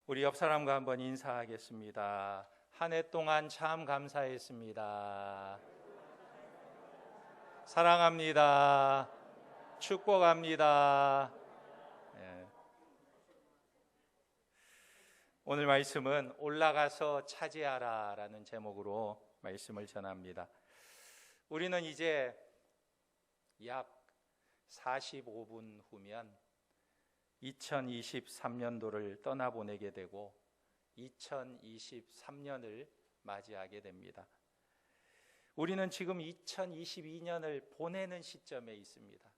우리 옆 사람과 한번 인사하겠습니다. 한 해 동안 참 감사했습니다. 사랑합니다. 축복합니다. 예. 오늘 말씀은 올라가서 차지하라 라는 제목으로 말씀을 전합니다. 우리는 이제 약 45분 후면 2023년도를 떠나보내게 되고 2023년을 맞이하게 됩니다. 우리는 지금 2022년을 보내는 시점에 있습니다.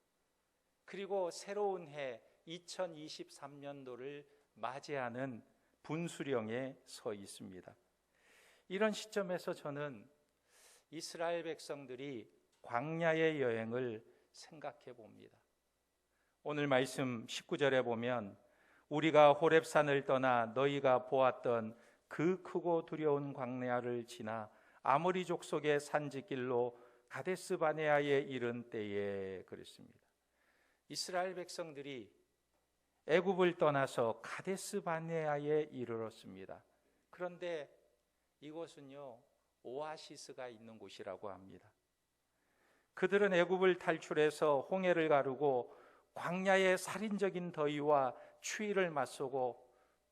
그리고 새로운 해 2023년도를 맞이하는 분수령에 서 있습니다. 이런 시점에서 저는 이스라엘 백성들이 광야의 여행을 생각해 봅니다. 오늘 말씀 19절에 보면 우리가 호렙산을 떠나 너희가 보았던 그 크고 두려운 광야를 지나 아모리 족속의 산지길로 가데스 바네아에 이른 때에 그랬습니다. 이스라엘 백성들이 애굽을 떠나서 가데스 바네아에 이르렀습니다. 그런데 이곳은요 오아시스가 있는 곳이라고 합니다. 그들은 애굽을 탈출해서 홍해를 가르고 광야의 살인적인 더위와 추위를 맞서고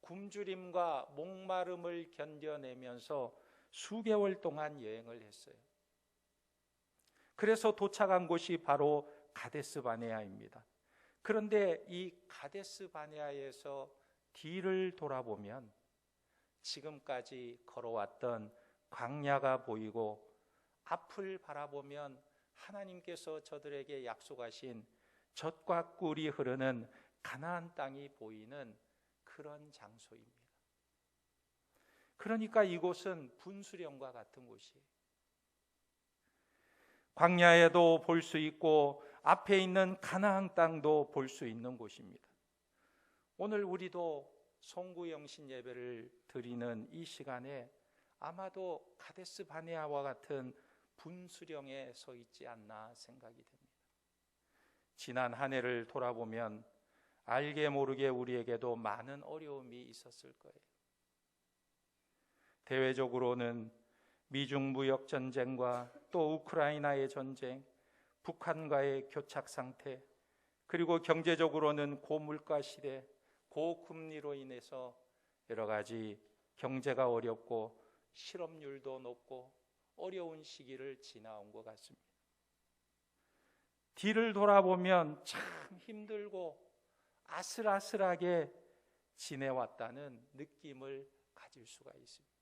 굶주림과 목마름을 견뎌내면서 수개월 동안 여행을 했어요. 그래서 도착한 곳이 바로 가데스 바네아입니다. 그런데 이 가데스 바네아에서 뒤를 돌아보면 지금까지 걸어왔던 광야가 보이고 앞을 바라보면 하나님께서 저들에게 약속하신 젖과 꿀이 흐르는 가나안 땅이 보이는 그런 장소입니다. 그러니까 이곳은 분수령과 같은 곳이에요. 광야에도 볼 수 있고 앞에 있는 가나안 땅도 볼 수 있는 곳입니다. 오늘 우리도 송구영신 예배를 드리는 이 시간에 아마도 가데스 바네아와 같은 분수령에 서 있지 않나 생각이 됩니다. 지난 한 해를 돌아보면 알게 모르게 우리에게도 많은 어려움이 있었을 거예요. 대외적으로는 미중 무역 전쟁과 또 우크라이나의 전쟁, 북한과의 교착 상태, 그리고 경제적으로는 고물가 시대, 고금리로 인해서 여러 가지 경제가 어렵고 실업률도 높고 어려운 시기를 지나온 것 같습니다. 뒤를 돌아보면 참 힘들고 아슬아슬하게 지내왔다는 느낌을 가질 수가 있습니다.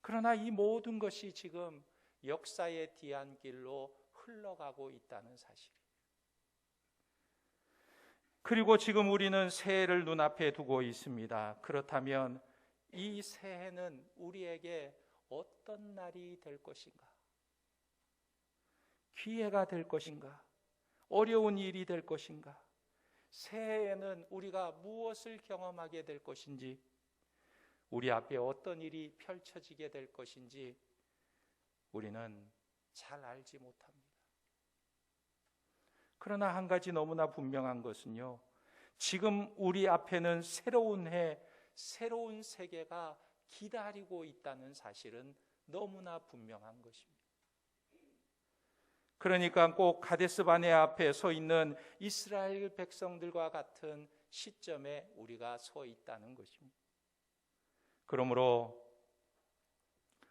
그러나 이 모든 것이 지금 역사의 뒤안길로 흘러가고 있다는 사실이에요. 그리고 지금 우리는 새해를 눈앞에 두고 있습니다. 그렇다면 이 새해는 우리에게 어떤 날이 될 것인가? 기회가 될 것인가? 어려운 일이 될 것인가? 새해에는 우리가 무엇을 경험하게 될 것인지, 우리 앞에 어떤 일이 펼쳐지게 될 것인지 우리는 잘 알지 못합니다. 그러나 한 가지 너무나 분명한 것은요, 지금 우리 앞에는 새로운 해, 새로운 세계가 기다리고 있다는 사실은 너무나 분명한 것입니다. 그러니까 꼭 가데스 바네아 앞에 서 있는 이스라엘 백성들과 같은 시점에 우리가 서 있다는 것입니다. 그러므로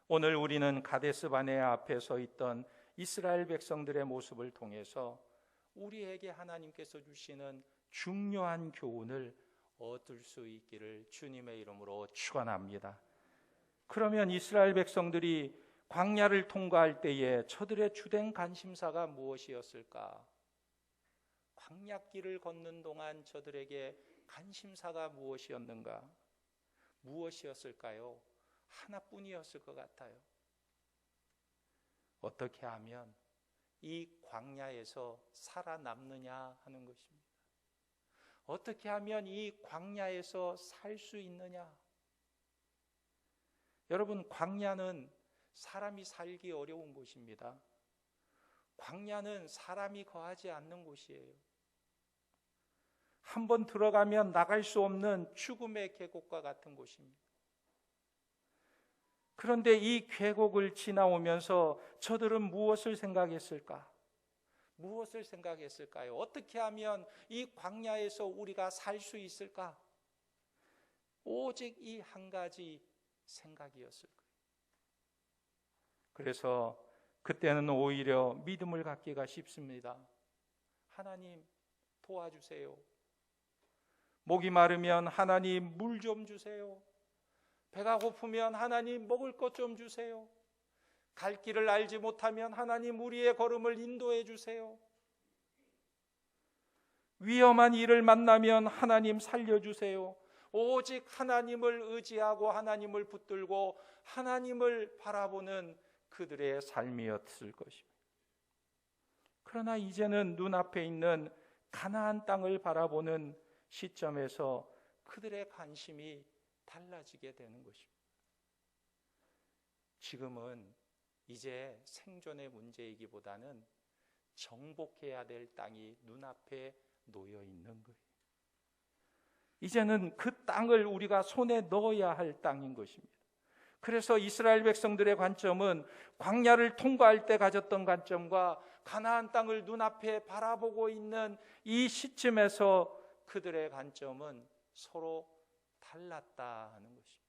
오늘 우리는 가데스 바네아 앞에 서 있던 이스라엘 백성들의 모습을 통해서 우리에게 하나님께서 주시는 중요한 교훈을 얻을 수 있기를 주님의 이름으로 축원합니다. 그러면 이스라엘 백성들이 광야를 통과할 때에 저들의 주된 관심사가 무엇이었을까? 광야길을 걷는 동안 저들에게 관심사가 무엇이었는가? 무엇이었을까요? 하나뿐이었을 것 같아요. 어떻게 하면 이 광야에서 살아남느냐 하는 것입니다. 어떻게 하면 이 광야에서 살 수 있느냐? 여러분, 광야는 사람이 살기 어려운 곳입니다. 광야는 사람이 거하지 않는 곳이에요. 한번 들어가면 나갈 수 없는 죽음의 계곡과 같은 곳입니다. 그런데 이 계곡을 지나오면서 저들은 무엇을 생각했을까? 무엇을 생각했을까요? 어떻게 하면 이 광야에서 우리가 살 수 있을까? 오직 이 한 가지 생각이었을 거예요. 그래서 그때는 오히려 믿음을 갖기가 쉽습니다. 하나님 도와주세요. 목이 마르면 하나님 물 좀 주세요. 배가 고프면 하나님 먹을 것 좀 주세요. 갈 길을 알지 못하면 하나님 우리의 걸음을 인도해 주세요. 위험한 일을 만나면 하나님 살려주세요. 오직 하나님을 의지하고 하나님을 붙들고 하나님을 바라보는 그들의 삶이었을 것입니다. 그러나 이제는 눈앞에 있는 가나안 땅을 바라보는 시점에서 그들의 관심이 달라지게 되는 것입니다. 지금은 이제 생존의 문제이기보다는 정복해야 될 땅이 눈앞에 놓여 있는 거예요. 이제는 그 땅을 우리가 손에 넣어야 할 땅인 것입니다. 그래서 이스라엘 백성들의 관점은 광야를 통과할 때 가졌던 관점과 가나안 땅을 눈앞에 바라보고 있는 이 시점에서 그들의 관점은 서로 달랐다 하는 것입니다.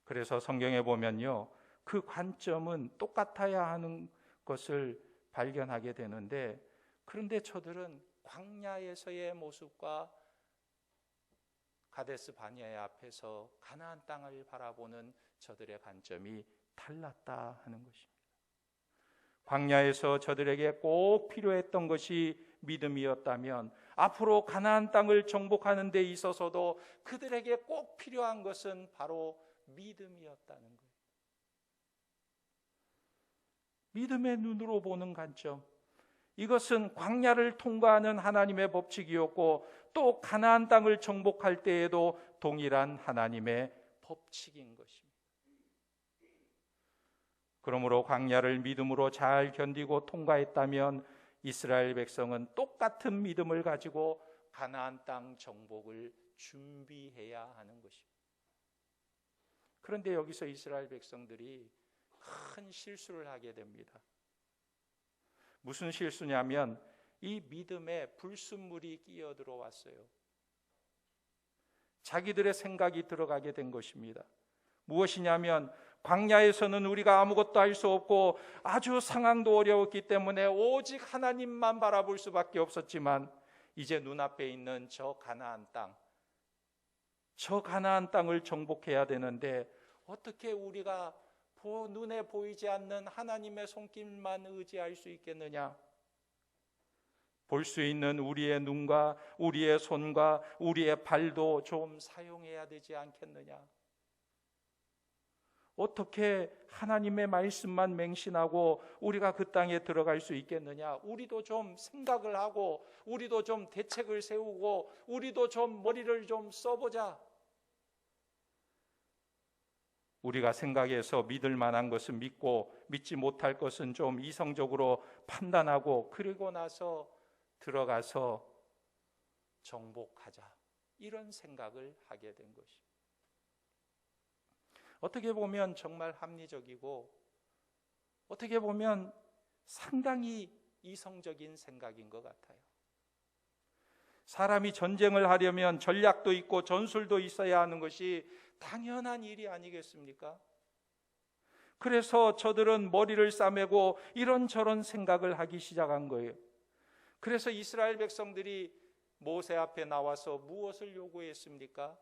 그래서 성경에 보면요, 그 관점은 똑같아야 하는 것을 발견하게 되는데, 그런데 저들은 광야에서의 모습과 가데스 바네아 앞에서 가나안 땅을 바라보는 저들의 관점이 달랐다 하는 것입니다. 광야에서 저들에게 꼭 필요했던 것이 믿음이었다면 앞으로 가나안 땅을 정복하는 데 있어서도 그들에게 꼭 필요한 것은 바로 믿음이었다는 거예요. 믿음의 눈으로 보는 관점, 이것은 광야를 통과하는 하나님의 법칙이었고 또 가나안 땅을 정복할 때에도 동일한 하나님의 법칙인 것입니다. 그러므로 광야를 믿음으로 잘 견디고 통과했다면 이스라엘 백성은 똑같은 믿음을 가지고 가나안 땅 정복을 준비해야 하는 것입니다. 그런데 여기서 이스라엘 백성들이 큰 실수를 하게 됩니다. 무슨 실수냐면 이 믿음에 불순물이 끼어 들어왔어요. 자기들의 생각이 들어가게 된 것입니다. 무엇이냐면 광야에서는 우리가 아무것도 할 수 없고 아주 상황도 어려웠기 때문에 오직 하나님만 바라볼 수밖에 없었지만 이제 눈앞에 있는 저 가나안 땅을 정복해야 되는데 어떻게 우리가 눈에 보이지 않는 하나님의 손길만 의지할 수 있겠느냐? 볼 수 있는 우리의 눈과 우리의 손과 우리의 발도 좀 사용해야 되지 않겠느냐? 어떻게 하나님의 말씀만 맹신하고 우리가 그 땅에 들어갈 수 있겠느냐? 우리도 좀 생각을 하고 우리도 좀 대책을 세우고 우리도 좀 머리를 좀 써보자. 우리가 생각해서 믿을 만한 것은 믿고 믿지 못할 것은 좀 이성적으로 판단하고 그리고 나서 들어가서 정복하자, 이런 생각을 하게 된 것입니다. 어떻게 보면 정말 합리적이고 어떻게 보면 상당히 이성적인 생각인 것 같아요. 사람이 전쟁을 하려면 전략도 있고 전술도 있어야 하는 것이 당연한 일이 아니겠습니까? 그래서 저들은 머리를 싸매고 이런저런 생각을 하기 시작한 거예요. 그래서 이스라엘 백성들이 모세 앞에 나와서 무엇을 요구했습니까?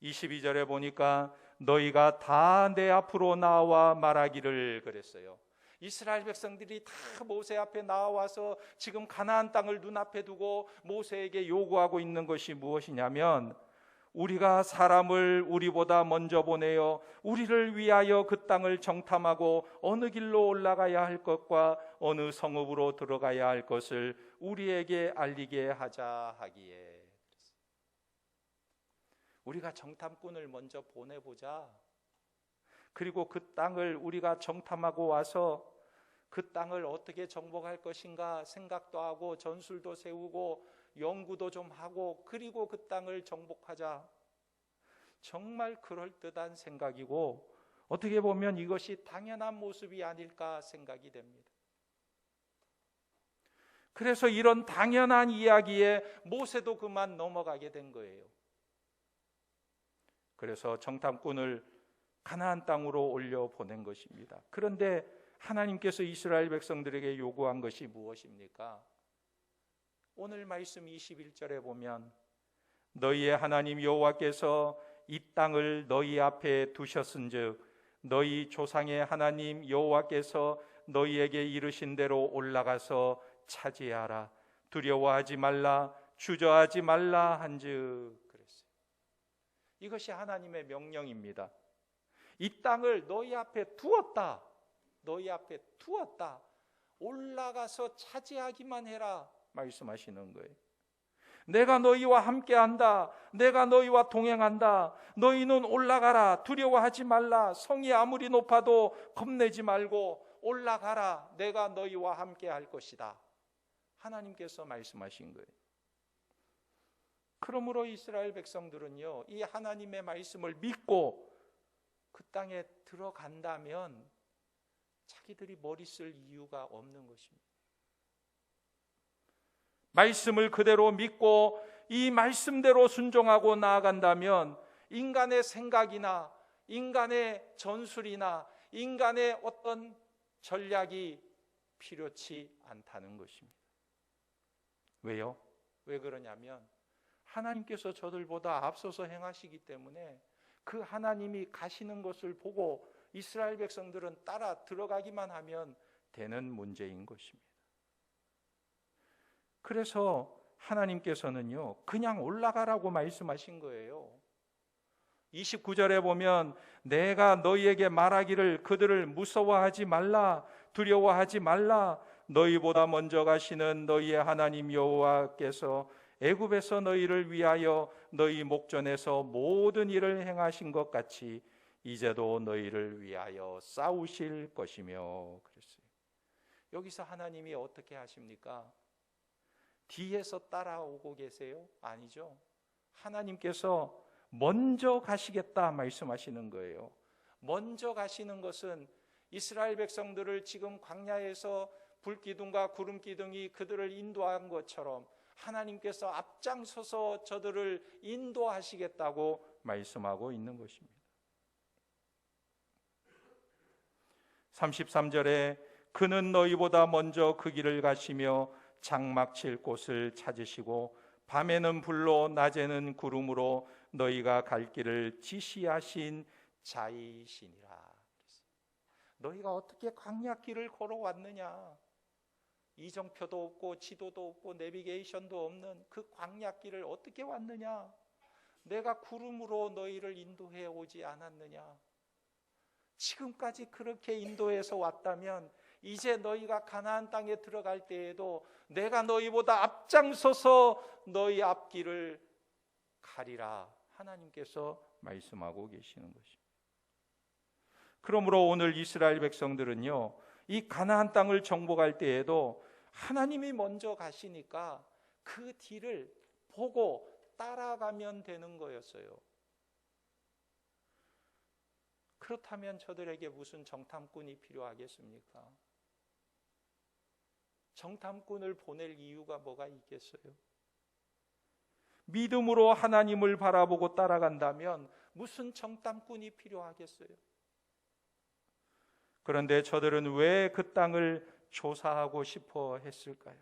22절에 보니까 너희가 다 내 앞으로 나와 말하기를 그랬어요. 이스라엘 백성들이 다 모세 앞에 나와서 지금 가나안 땅을 눈앞에 두고 모세에게 요구하고 있는 것이 무엇이냐면 우리가 사람을 우리보다 먼저 보내어 우리를 위하여 그 땅을 정탐하고 어느 길로 올라가야 할 것과 어느 성읍으로 들어가야 할 것을 우리에게 알리게 하자 하기에, 우리가 정탐꾼을 먼저 보내보자. 그리고 그 땅을 우리가 정탐하고 와서 그 땅을 어떻게 정복할 것인가 생각도 하고 전술도 세우고 연구도 좀 하고 그리고 그 땅을 정복하자. 정말 그럴듯한 생각이고 어떻게 보면 이것이 당연한 모습이 아닐까 생각이 됩니다. 그래서 이런 당연한 이야기에 모세도 그만 넘어가게 된 거예요. 그래서 정탐꾼을 가나안 땅으로 올려 보낸 것입니다. 그런데 하나님께서 이스라엘 백성들에게 요구한 것이 무엇입니까? 오늘 말씀 21절에 보면 너희의 하나님 여호와께서 이 땅을 너희 앞에 두셨은즉 너희 조상의 하나님 여호와께서 너희에게 이르신 대로 올라가서 차지하라. 두려워하지 말라, 주저하지 말라 한즉 그랬어요. 이것이 하나님의 명령입니다. 이 땅을 너희 앞에 두었다. 너희 앞에 두었다. 올라가서 차지하기만 해라 말씀하시는 거예요. 내가 너희와 함께한다. 내가 너희와 동행한다. 너희는 올라가라. 두려워하지 말라. 성이 아무리 높아도 겁내지 말고 올라가라. 내가 너희와 함께할 것이다. 하나님께서 말씀하신 거예요. 그러므로 이스라엘 백성들은요, 이 하나님의 말씀을 믿고 그 땅에 들어간다면 자기들이 머리 쓸 이유가 없는 것입니다. 말씀을 그대로 믿고 이 말씀대로 순종하고 나아간다면 인간의 생각이나 인간의 전술이나 인간의 어떤 전략이 필요치 않다는 것입니다. 왜요? 왜 그러냐면 하나님께서 저들보다 앞서서 행하시기 때문에 그 하나님이 가시는 것을 보고 이스라엘 백성들은 따라 들어가기만 하면 되는 문제인 것입니다. 그래서 하나님께서는요, 그냥 올라가라고 말씀하신 거예요. 29절에 보면 내가 너희에게 말하기를 그들을 무서워하지 말라, 두려워하지 말라. 너희보다 먼저 가시는 너희의 하나님 여호와께서 애굽에서 너희를 위하여 너희 목전에서 모든 일을 행하신 것 같이 이제도 너희를 위하여 싸우실 것이며 그랬어요. 여기서 하나님이 어떻게 하십니까? 뒤에서 따라오고 계세요? 아니죠. 하나님께서 먼저 가시겠다 말씀하시는 거예요. 먼저 가시는 것은 이스라엘 백성들을 지금 광야에서 불기둥과 구름기둥이 그들을 인도한 것처럼 하나님께서 앞장서서 저들을 인도하시겠다고 말씀하고 있는 것입니다. 33절에 그는 너희보다 먼저 그 길을 가시며 장막 칠 곳을 찾으시고 밤에는 불로 낮에는 구름으로 너희가 갈 길을 지시하신 자이시니라. 너희가 어떻게 광야길을 걸어왔느냐? 이정표도 없고 지도도 없고 내비게이션도 없는 그 광야길을 어떻게 왔느냐? 내가 구름으로 너희를 인도해 오지 않았느냐? 지금까지 그렇게 인도해서 왔다면 이제 너희가 가나안 땅에 들어갈 때에도 내가 너희보다 앞장서서 너희 앞길을 가리라. 하나님께서 말씀하고 계시는 것입니다. 그러므로 오늘 이스라엘 백성들은요, 이 가나안 땅을 정복할 때에도 하나님이 먼저 가시니까 그 뒤를 보고 따라가면 되는 거였어요. 그렇다면 저들에게 무슨 정탐꾼이 필요하겠습니까? 정탐꾼을 보낼 이유가 뭐가 있겠어요? 믿음으로 하나님을 바라보고 따라간다면 무슨 정탐꾼이 필요하겠어요? 그런데 저들은 왜 그 땅을 조사하고 싶어 했을까요?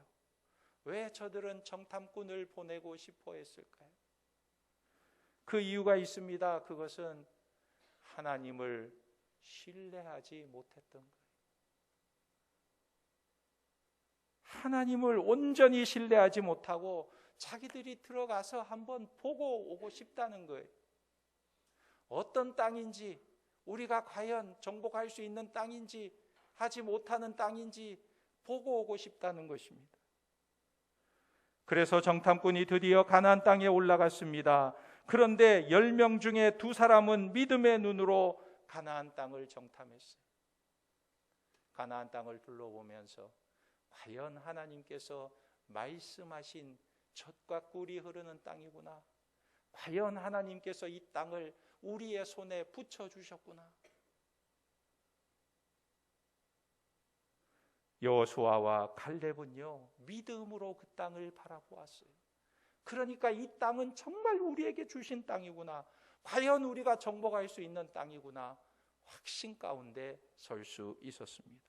왜 저들은 정탐꾼을 보내고 싶어 했을까요? 그 이유가 있습니다. 그것은 하나님을 신뢰하지 못했던 거예요. 하나님을 온전히 신뢰하지 못하고 자기들이 들어가서 한번 보고 오고 싶다는 거예요. 어떤 땅인지, 우리가 과연 정복할 수 있는 땅인지, 하지 못하는 땅인지 보고 오고 싶다는 것입니다. 그래서 정탐꾼이 드디어 가나안 땅에 올라갔습니다. 그런데 10명 중에 2사람은 믿음의 눈으로 가나안 땅을 정탐했어요. 가나안 땅을 둘러보면서 과연 하나님께서 말씀하신 젖과 꿀이 흐르는 땅이구나, 과연 하나님께서 이 땅을 우리의 손에 붙여주셨구나. 여호수아와 갈렙은요, 믿음으로 그 땅을 바라보았어요. 그러니까 이 땅은 정말 우리에게 주신 땅이구나, 과연 우리가 정복할 수 있는 땅이구나, 확신 가운데 설 수 있었습니다.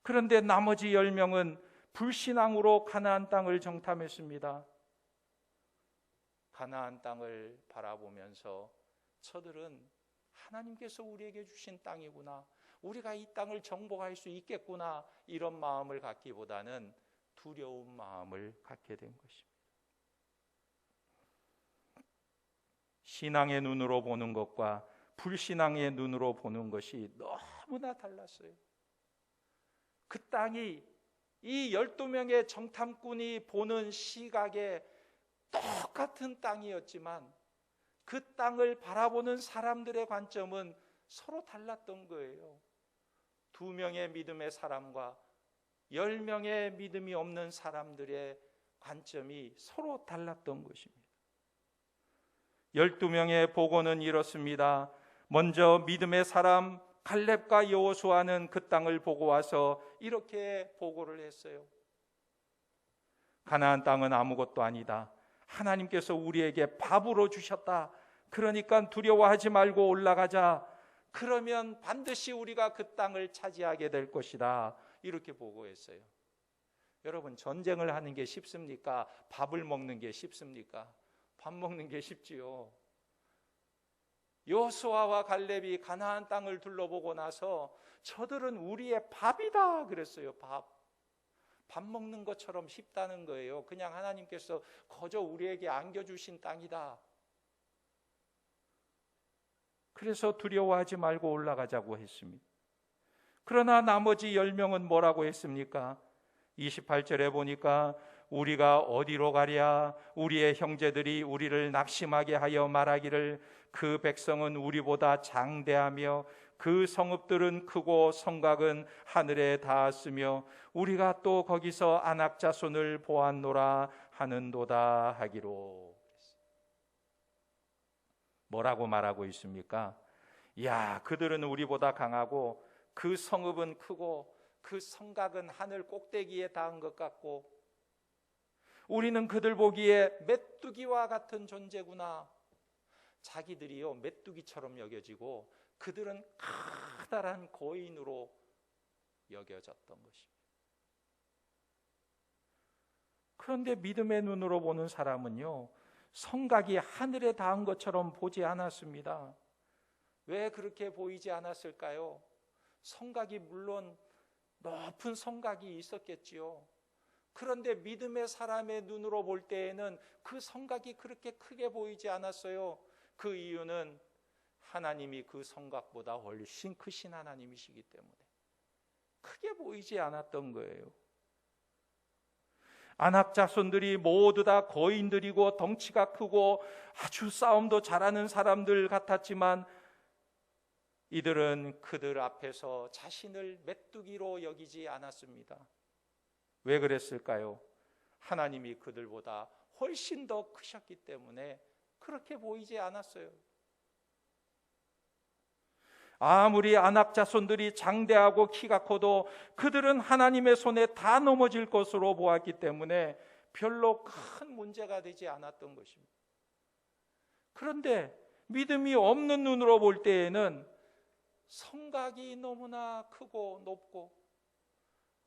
그런데 나머지 10명은 불신앙으로 가나안 땅을 정탐했습니다. 가나안 땅을 바라보면서 저들은 하나님께서 우리에게 주신 땅이구나, 우리가 이 땅을 정복할 수 있겠구나, 이런 마음을 갖기보다는 두려운 마음을 갖게 된 것입니다. 신앙의 눈으로 보는 것과 불신앙의 눈으로 보는 것이 너무나 달랐어요. 그 땅이 이 12명의 정탐꾼이 보는 시각에 똑같은 땅이었지만 그 땅을 바라보는 사람들의 관점은 서로 달랐던 거예요. 2명의 믿음의 사람과 10명의 믿음이 없는 사람들의 관점이 서로 달랐던 것입니다. 12명의 보고는 이렇습니다. 먼저 믿음의 사람 갈렙과 여호수아는 그 땅을 보고 와서 이렇게 보고를 했어요. 가나안 땅은 아무것도 아니다. 하나님께서 우리에게 밥으로 주셨다. 그러니까 두려워하지 말고 올라가자. 그러면 반드시 우리가 그 땅을 차지하게 될 것이다. 이렇게 보고했어요. 여러분, 전쟁을 하는 게 쉽습니까? 밥을 먹는 게 쉽습니까? 밥 먹는 게 쉽지요. 여호수아와 갈렙이 가나안 땅을 둘러보고 나서 저들은 우리의 밥이다 그랬어요. 밥 먹는 것처럼 쉽다는 거예요. 그냥 하나님께서 거저 우리에게 안겨주신 땅이다. 그래서 두려워하지 말고 올라가자고 했습니다. 그러나 나머지 10명은 뭐라고 했습니까? 28절에 보니까 우리가 어디로 가랴? 우리의 형제들이 우리를 낙심하게 하여 말하기를 그 백성은 우리보다 장대하며 그 성읍들은 크고 성곽은 하늘에 닿았으며 우리가 또 거기서 아낙 자손을 보았노라 하는도다 하기로. 뭐라고 말하고 있습니까? 야, 그들은 우리보다 강하고 그 성읍은 크고 그 성곽은 하늘 꼭대기에 닿은 것 같고 우리는 그들 보기에 메뚜기와 같은 존재구나. 자기들이요 메뚜기처럼 여겨지고 그들은 커다란 거인으로 여겨졌던 것입니다. 그런데 믿음의 눈으로 보는 사람은요 성곽이 하늘에 닿은 것처럼 보지 않았습니다. 왜 그렇게 보이지 않았을까요? 성곽이 물론 높은 성곽이 있었겠지요. 그런데 믿음의 사람의 눈으로 볼 때에는 그 성곽이 그렇게 크게 보이지 않았어요. 그 이유는 하나님이 그 성곽보다 훨씬 크신 하나님이시기 때문에 크게 보이지 않았던 거예요. 아낙 자손들이 모두 다 거인들이고 덩치가 크고 아주 싸움도 잘하는 사람들 같았지만 이들은 그들 앞에서 자신을 메뚜기로 여기지 않았습니다. 왜 그랬을까요? 하나님이 그들보다 훨씬 더 크셨기 때문에 그렇게 보이지 않았어요. 아무리 아낙 자손들이 장대하고 키가 커도 그들은 하나님의 손에 다 넘어질 것으로 보았기 때문에 별로 큰 문제가 되지 않았던 것입니다. 그런데 믿음이 없는 눈으로 볼 때에는 성곽이 너무나 크고 높고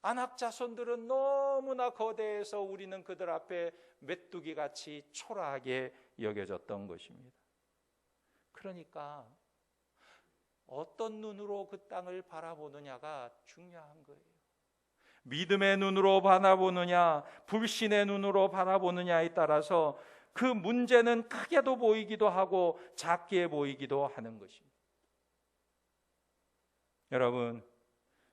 아낙 자손들은 너무나 거대해서 우리는 그들 앞에 메뚜기같이 초라하게 여겨졌던 것입니다. 그러니까 어떤 눈으로 그 땅을 바라보느냐가 중요한 거예요. 믿음의 눈으로 바라보느냐 불신의 눈으로 바라보느냐에 따라서 그 문제는 크게도 보이기도 하고 작게 보이기도 하는 것입니다. 여러분,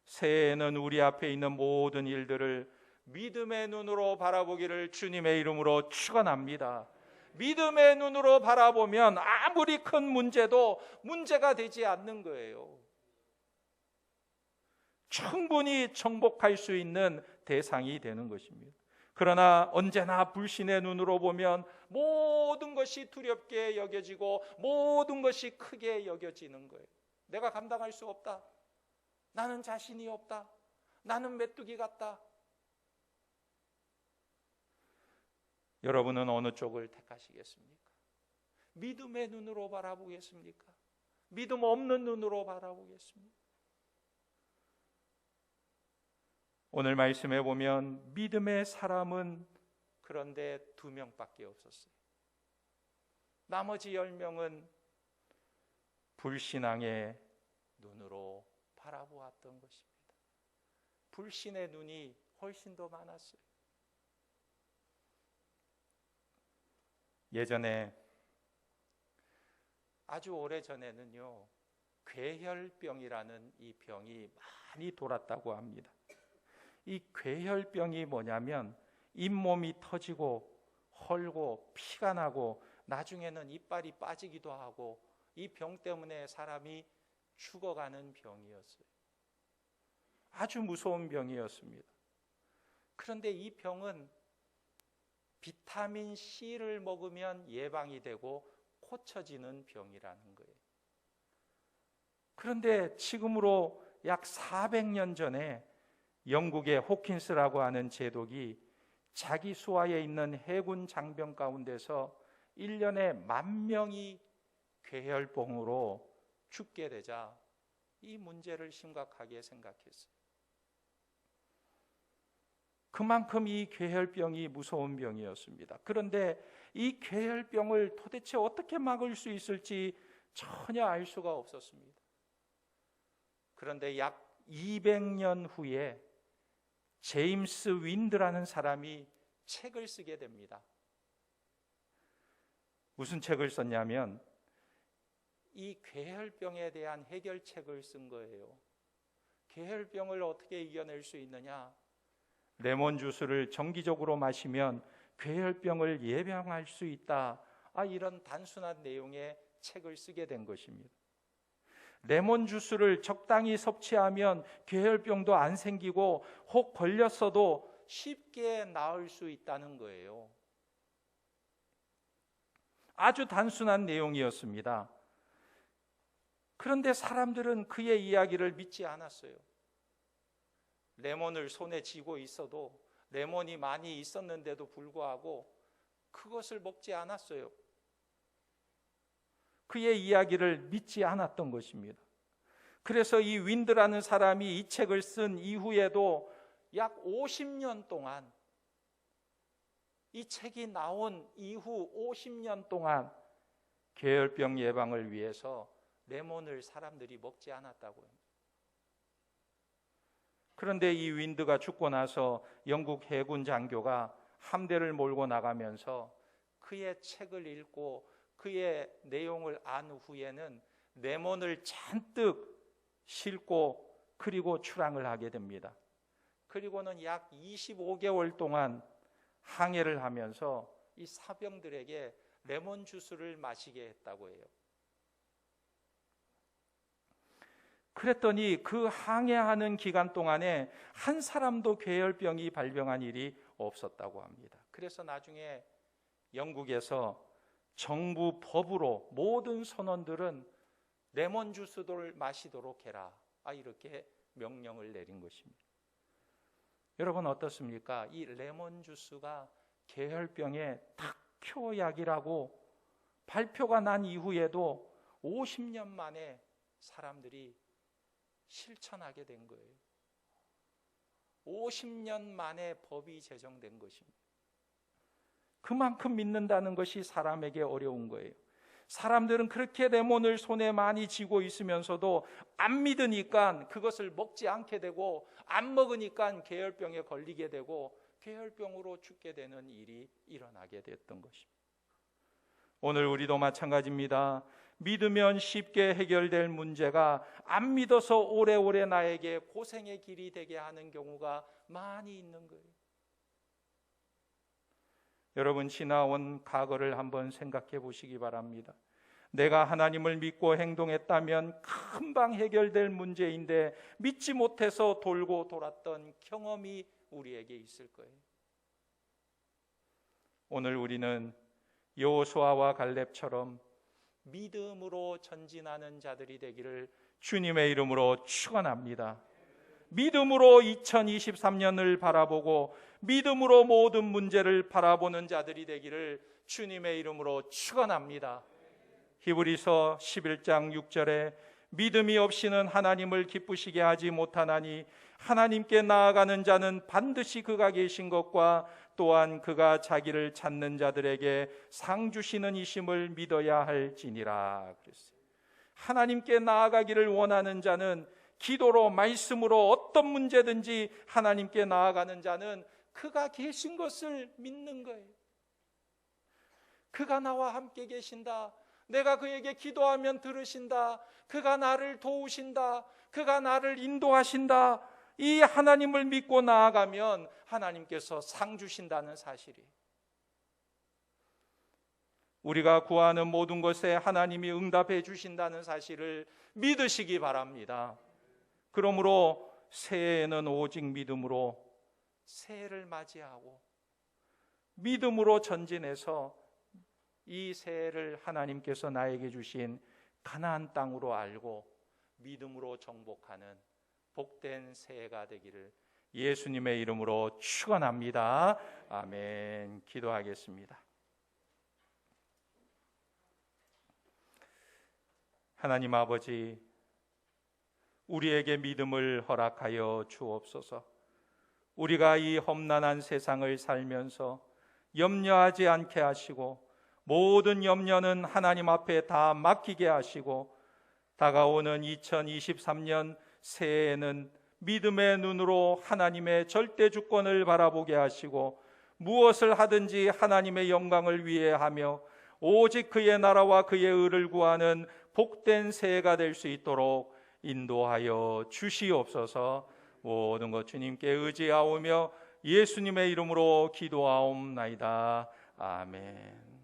새해에는 우리 앞에 있는 모든 일들을 믿음의 눈으로 바라보기를 주님의 이름으로 축원합니다. 믿음의 눈으로 바라보면 아무리 큰 문제도 문제가 되지 않는 거예요. 충분히 정복할 수 있는 대상이 되는 것입니다. 그러나 언제나 불신의 눈으로 보면 모든 것이 두렵게 여겨지고 모든 것이 크게 여겨지는 거예요. 내가 감당할 수 없다. 나는 자신이 없다. 나는 메뚜기 같다. 여러분은 어느 쪽을 택하시겠습니까? 믿음의 눈으로 바라보겠습니까? 믿음 없는 눈으로 바라보겠습니까? 오늘 말씀에 보면 믿음의 사람은 그런데 2명밖에 없었어요. 나머지 10명은 불신앙의 눈으로 바라보았던 것입니다. 불신의 눈이 훨씬 더 많았어요. 예전에 아주 오래전에는요, 괴혈병이라는 이 병이 많이 돌았다고 합니다. 이 괴혈병이 뭐냐면 잇몸이 터지고 헐고 피가 나고 나중에는 이빨이 빠지기도 하고 이 병 때문에 사람이 죽어가는 병이었어요. 아주 무서운 병이었습니다. 그런데 이 병은 비타민 C를 먹으면 예방이 되고 고쳐지는 병이라는 거예요. 그런데 지금으로 약 400년 전에 영국의 호킨스라고 하는 제독이 자기 수하에 있는 해군 장병 가운데서 1년에 10,000명이 괴혈병으로 죽게 되자 이 문제를 심각하게 생각했어요. 그만큼 이 괴혈병이 무서운 병이었습니다. 그런데 이 괴혈병을 도대체 어떻게 막을 수 있을지 전혀 알 수가 없었습니다. 그런데 약 200년 후에 제임스 윈드라는 사람이 책을 쓰게 됩니다. 무슨 책을 썼냐면 이 괴혈병에 대한 해결책을 쓴 거예요. 괴혈병을 어떻게 이겨낼 수 있느냐? 레몬 주스를 정기적으로 마시면 괴혈병을 예방할 수 있다. 이런 단순한 내용의 책을 쓰게 된 것입니다. 레몬 주스를 적당히 섭취하면 괴혈병도 안 생기고 혹 걸렸어도 쉽게 나을 수 있다는 거예요. 아주 단순한 내용이었습니다. 그런데 사람들은 그의 이야기를 믿지 않았어요. 레몬을 손에 쥐고 있어도 레몬이 많이 있었는데도 불구하고 그것을 먹지 않았어요. 그의 이야기를 믿지 않았던 것입니다. 그래서 이 윈드라는 사람이 이 책을 쓴 이후에도 약 50년 동안, 이 책이 나온 이후 50년 동안 괴혈병 예방을 위해서 레몬을 사람들이 먹지 않았다고 합니다. 그런데 이 윈드가 죽고 나서 영국 해군 장교가 함대를 몰고 나가면서 그의 책을 읽고 그의 내용을 안 후에는 레몬을 잔뜩 싣고 그리고 출항을 하게 됩니다. 그리고는 약 25개월 동안 항해를 하면서 이 사병들에게 레몬 주스를 마시게 했다고 해요. 그랬더니 그 항해하는 기간 동안에 한 사람도 괴혈병이 발병한 일이 없었다고 합니다. 그래서 나중에 영국에서 정부 법으로 모든 선원들은 레몬 주스를 마시도록 해라. 이렇게 명령을 내린 것입니다. 여러분 어떻습니까? 이 레몬 주스가 괴혈병의 특효약이라고 발표가 난 이후에도 50년 만에 사람들이 실천하게 된 거예요. 50년 만에 법이 제정된 것입니다. 그만큼 믿는다는 것이 사람에게 어려운 거예요. 사람들은 그렇게 레몬을 손에 많이 쥐고 있으면서도 안 믿으니까 그것을 먹지 않게 되고 안 먹으니까 괴혈병에 걸리게 되고 괴혈병으로 죽게 되는 일이 일어나게 됐던 것입니다. 오늘 우리도 마찬가지입니다. 믿으면 쉽게 해결될 문제가 안 믿어서 오래오래 나에게 고생의 길이 되게 하는 경우가 많이 있는 거예요. 여러분 지나온 과거를 한번 생각해 보시기 바랍니다. 내가 하나님을 믿고 행동했다면 금방 해결될 문제인데 믿지 못해서 돌고 돌았던 경험이 우리에게 있을 거예요. 오늘 우리는 여호수아와 갈렙처럼 믿음으로 전진하는 자들이 되기를 주님의 이름으로 축원합니다. 믿음으로 2023년을 바라보고 믿음으로 모든 문제를 바라보는 자들이 되기를 주님의 이름으로 축원합니다. 히브리서 11장 6절에 믿음이 없이는 하나님을 기쁘시게 하지 못하나니 하나님께 나아가는 자는 반드시 그가 계신 것과 또한 그가 자기를 찾는 자들에게 상 주시는 이심을 믿어야 할지니라 그랬어요. 하나님께 나아가기를 원하는 자는 기도로 말씀으로 어떤 문제든지 하나님께 나아가는 자는 그가 계신 것을 믿는 거예요. 그가 나와 함께 계신다. 내가 그에게 기도하면 들으신다. 그가 나를 도우신다. 그가 나를 인도하신다. 이 하나님을 믿고 나아가면 하나님께서 상 주신다는 사실이에요. 우리가 구하는 모든 것에 하나님이 응답해 주신다는 사실을 믿으시기 바랍니다. 그러므로 새해에는 오직 믿음으로 새해를 맞이하고 믿음으로 전진해서 이 새해를 하나님께서 나에게 주신 가나안 땅으로 알고 믿음으로 정복하는 복된 새해가 되기를 예수님의 이름으로 축원합니다. 아멘. 기도하겠습니다. 하나님 아버지, 우리에게 믿음을 허락하여 주옵소서. 우리가 이 험난한 세상을 살면서 염려하지 않게 하시고 모든 염려는 하나님 앞에 다 맡기게 하시고 다가오는 2023년 새해에는 믿음의 눈으로 하나님의 절대 주권을 바라보게 하시고 무엇을 하든지 하나님의 영광을 위해 하며 오직 그의 나라와 그의 의를 구하는 복된 새해가 될 수 있도록 인도하여 주시옵소서. 모든 것 주님께 의지하오며 예수님의 이름으로 기도하옵나이다. 아멘.